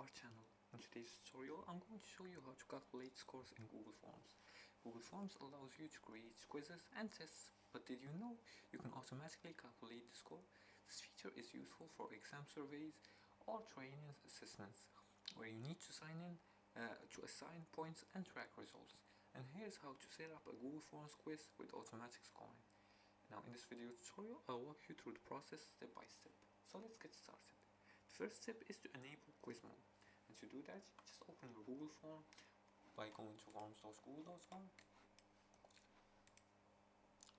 our channel. In today's tutorial, I'm going to show you how to calculate scores in Google Forms. Google Forms allows you to create quizzes and tests, but did you know you can automatically calculate the score? This feature is useful for exam surveys or training assessments, where you need to sign in to assign points and track results. And here's how to set up a Google Forms quiz with automatic scoring. Now in this video tutorial, I'll walk you through the process step by step. So let's get started. The first step is to enable quiz mode. And to do that, just open your Google form by going to forms.google.com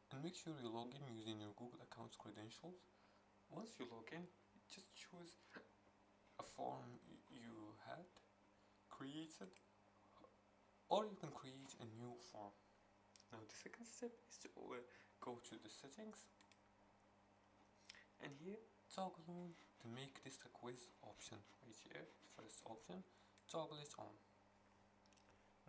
and make sure you log in using your Google account's credentials. Once you log in, just choose a form you had created, or you can create a new form. Now the second step is to go to the settings, and here toggle on to make this a quiz option. Right here, the first option, toggle it on.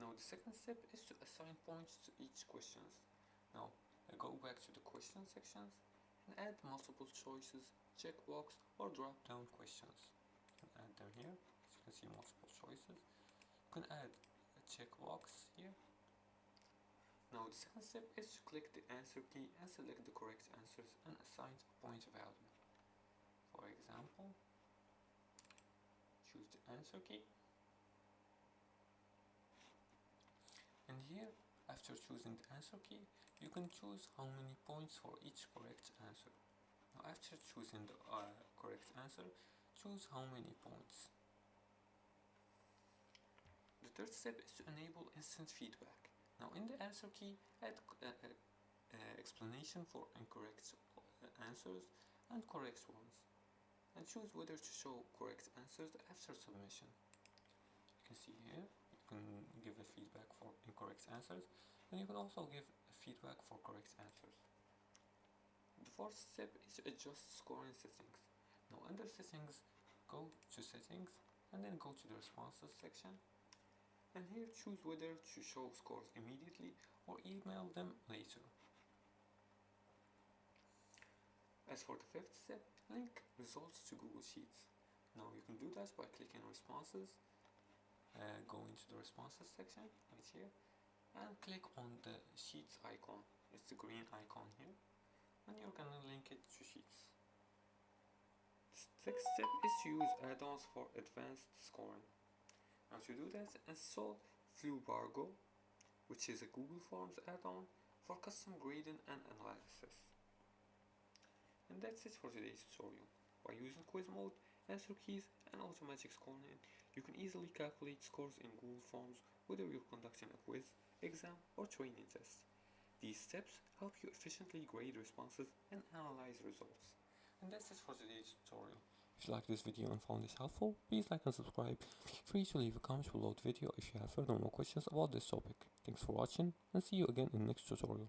Now the second step is to assign points to each questions. Now go back to the question sections and add multiple choices, checkbox or drop down questions. You can add them here, as you can see multiple choices. You can add a checkbox here. Now the second step is to click the answer key and select the correct answers and assign a point value. For example, choose the answer key, and here after choosing the answer key you can choose how many points for each correct answer. Now after choosing the correct answer, choose how many points. The third step is to enable instant feedback. Now in the answer key, add explanation for incorrect answers and correct ones, and choose whether to show correct answers after submission. You can see here, you can give a feedback for incorrect answers, and you can also give a feedback for correct answers. The fourth step is to adjust scoring settings. Now under settings, go to settings and then go to the responses section, and here choose whether to show scores immediately or email them later. As for the fifth step, link results to Google Sheets. Now you can do that by clicking responses, going to the responses section right here, and click on the Sheets icon. It's the green icon here, and you're gonna link it to Sheets. The sixth step is to use add-ons for advanced scoring. Now to do that, install Flubargo, which is a Google Forms add-on for custom grading and analysis. And that's it for today's tutorial. By using quiz mode, answer keys and automatic scoring, you can easily calculate scores in Google Forms whether you're conducting a quiz, exam or training test. These steps help you efficiently grade responses and analyze results. And that's it for today's tutorial. If you like this video and found this helpful, please like and subscribe. Feel free to leave a comment below the video if you have further more questions about this topic. Thanks for watching and see you again in the next tutorial.